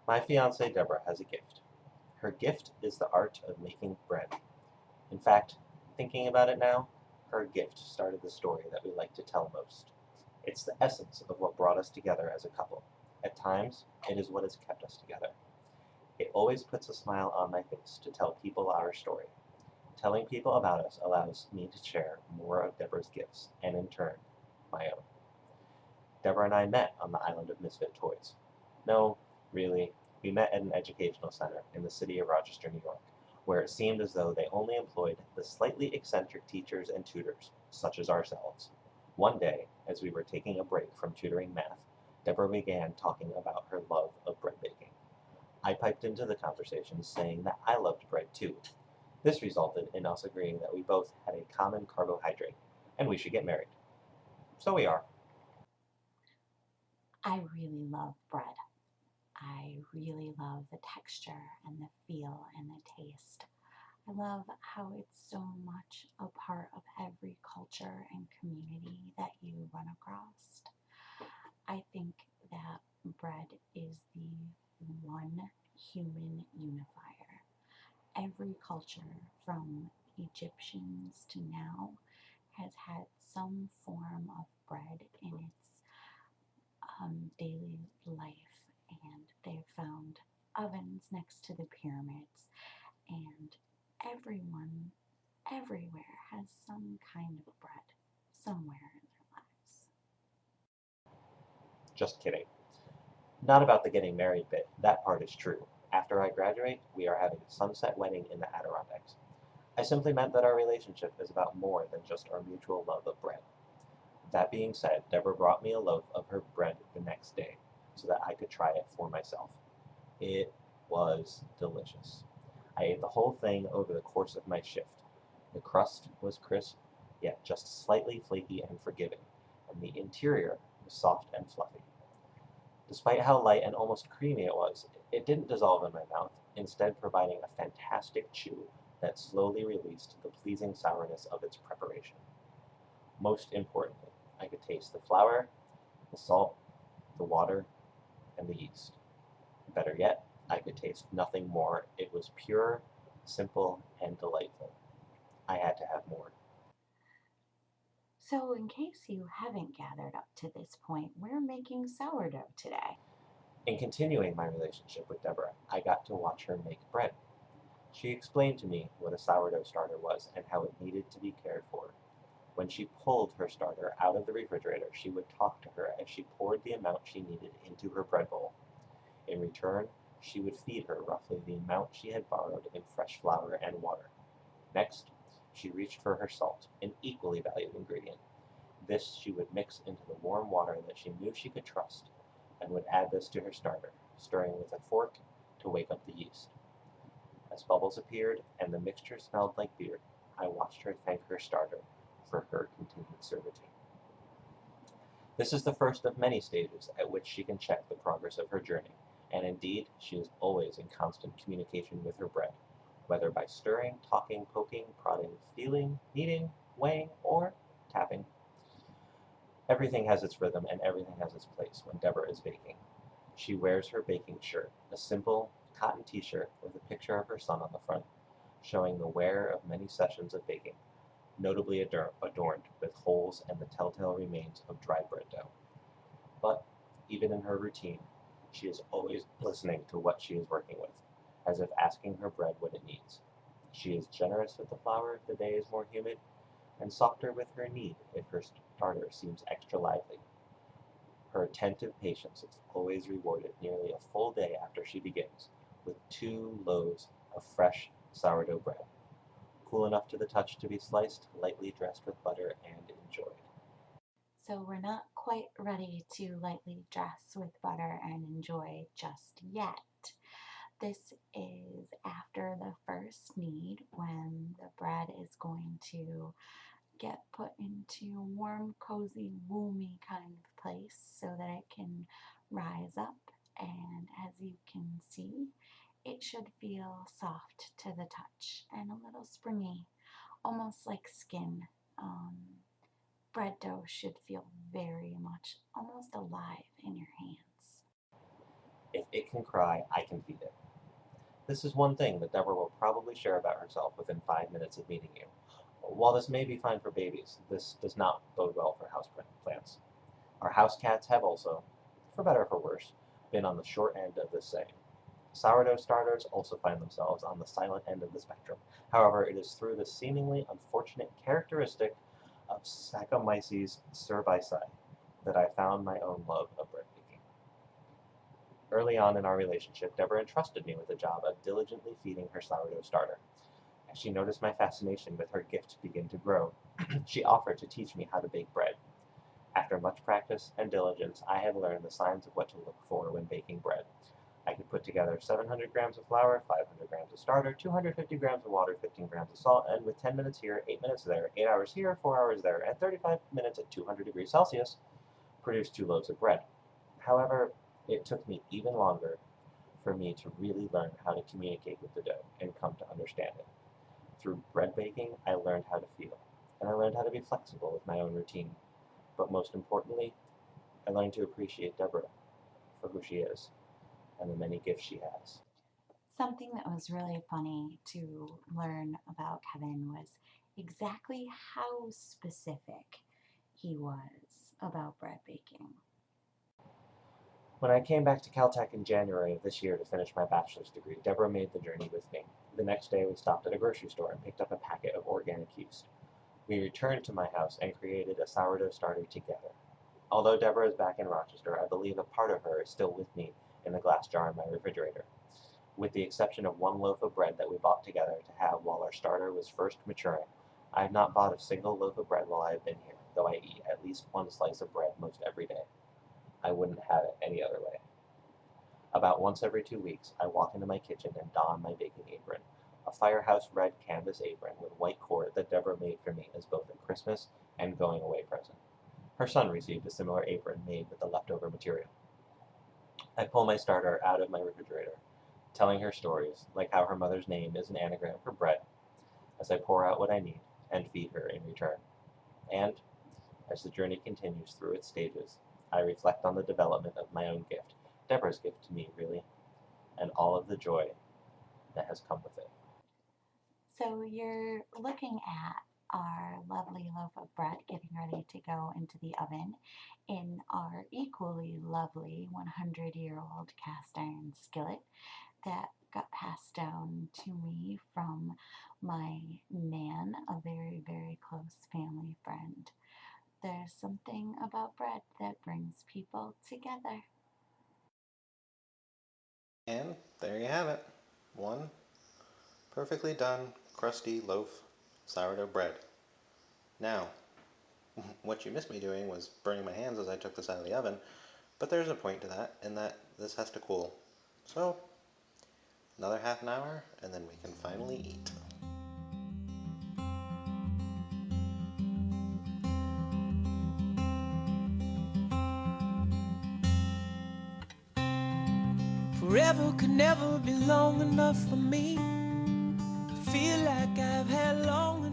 My fiancée Deborah has a gift. Her gift is the art of making bread. In fact, thinking about it now, her gift started the story that we like to tell most. It's the essence of what brought us together as a couple. At times, it is what has kept us together. It always puts a smile on my face to tell people our story. Telling people about us allows me to share more of Deborah's gifts, and in turn, my own. Deborah and I met on the island of Misfit Toys. No, really, we met at an educational center in the city of Rochester, New York, where it seemed as though they only employed the slightly eccentric teachers and tutors, such as ourselves. One day, as we were taking a break from tutoring math, Deborah began talking about her love of bread baking. I piped into the conversation saying that I loved bread too. This resulted in us agreeing that we both had a common carbohydrate, and we should get married. So we are. I really love bread. I really love the texture and the feel and the taste. I love how it's so much a part of every culture and community that you run across. I think that bread is the one human unifier. Every culture, from Egyptians to now, has had some form of bread in its daily life, and they've found ovens next to the pyramids, and everyone everywhere has some kind of bread somewhere in their lives. Just kidding. Not about the getting married bit, that part is true. After I graduate, we are having a sunset wedding in the Adirondacks. I simply meant that our relationship is about more than just our mutual love of bread. That being said, Deborah brought me a loaf of her bread the next day so that I could try it for myself. It was delicious. I ate the whole thing over the course of my shift. The crust was crisp, yet just slightly flaky and forgiving, and the interior was soft and fluffy. Despite how light and almost creamy it was, it didn't dissolve in my mouth, instead providing a fantastic chew that slowly released the pleasing sourness of its preparation. Most importantly, I could taste the flour, the salt, the water, and the yeast. Better yet, I could taste nothing more. It was pure, simple, and delightful. I had to have more. So, in case you haven't gathered up to this point, we're making sourdough today. In continuing my relationship with Deborah, I got to watch her make bread. She explained to me what a sourdough starter was and how it needed to be cared for. When she pulled her starter out of the refrigerator, she would talk to her as she poured the amount she needed into her bread bowl. In return, she would feed her roughly the amount she had borrowed in fresh flour and water. Next, she reached for her salt, an equally valued ingredient. This she would mix into the warm water that she knew she could trust, and would add this to her starter, stirring with a fork to wake up the yeast. As bubbles appeared and the mixture smelled like beer, I watched her thank her starter for her continued servitude. This is the first of many stages at which she can check the progress of her journey, and indeed she is always in constant communication with her bread, whether by stirring, talking, poking, prodding, feeling, kneading, weighing, or tapping. Everything has its rhythm and everything has its place when Deborah is baking. She wears her baking shirt, a simple cotton t-shirt with a picture of her son on the front, showing the wear of many sessions of baking, notably adorned with holes and the telltale remains of dry bread dough. But even in her routine, she is always listening to what she is working with, as if asking her bread what it needs. She is generous with the flour if the day is more humid, and softer with her knead if her starter seems extra lively. Her attentive patience is always rewarded nearly a full day after she begins, with 2 loaves of fresh sourdough bread, cool enough to the touch to be sliced, lightly dressed with butter, and enjoyed. So, we're not quite ready to lightly dress with butter and enjoy just yet. This is after the first knead when the bread is going to get put into a warm, cozy, woomy kind of place so that it can rise up. And as you can see, it should feel soft to the touch and a little springy, almost like skin. Bread dough should feel very much almost alive in your hands. If It can cry, I can feed it. This is one thing that Deborah will probably share about herself within 5 minutes of meeting you. While this may be fine for babies, this does not bode well for houseplants. Our house cats have also, for better or for worse, been on the short end of this saying. Sourdough starters also find themselves on the silent end of the spectrum. However, it is through the seemingly unfortunate characteristic of Saccharomyces cerevisiae that I found my own love of bread baking. Early on in our relationship, Deborah entrusted me with the job of diligently feeding her sourdough starter. As she noticed my fascination with her gift begin to grow, she offered to teach me how to bake bread. After much practice and diligence, I had learned the signs of what to look for when baking bread. I could put together 700 grams of flour, 500 grams of starter, 250 grams of water, 15 grams of salt, and with 10 minutes here, 8 minutes there, 8 hours here, 4 hours there, and 35 minutes at 200 degrees Celsius, produce 2 loaves of bread. However, it took me even longer for me to really learn how to communicate with the dough and come to understand it. Through bread baking, I learned how to feel, and I learned how to be flexible with my own routine. But most importantly, I learned to appreciate Deborah for who she is and the many gifts she has. Something that was really funny to learn about Kevin was exactly how specific he was about bread baking. When I came back to Caltech in January of this year to finish my bachelor's degree, Deborah made the journey with me. The next day, we stopped at a grocery store and picked up a packet of organic yeast. We returned to my house and created a sourdough starter together. Although Deborah is back in Rochester, I believe a part of her is still with me in the glass jar in my refrigerator. With the exception of one loaf of bread that we bought together to have while our starter was first maturing, I have not bought a single loaf of bread while I have been here, though I eat at least one slice of bread most every day. I wouldn't have it any other way. About once every 2 weeks, I walk into my kitchen and don my baking apron, a Firehouse red canvas apron with white cord that Deborah made for me as both a Christmas and going away present. Her son received a similar apron made with the leftover material. I pull my starter out of my refrigerator, telling her stories, like how her mother's name is an anagram for bread, as I pour out what I need and feed her in return. And, as the journey continues through its stages, I reflect on the development of my own gift, Deborah's gift to me, really, and all of the joy that has come with it. So you're looking at our lovely loaf of bread getting ready to go into the oven in our equally lovely 100-year-old cast iron skillet that got passed down to me from my Nan, a very, very close family friend. There's something about bread that brings people together. And there you have it. One perfectly done, crusty loaf sourdough bread. Now, what you missed me doing was burning my hands as I took this out of the oven, but there's a point to that, in that this has to cool. So, another half an hour, and then we can finally eat. Forever could never be long enough for me. Feel like I've had long enough.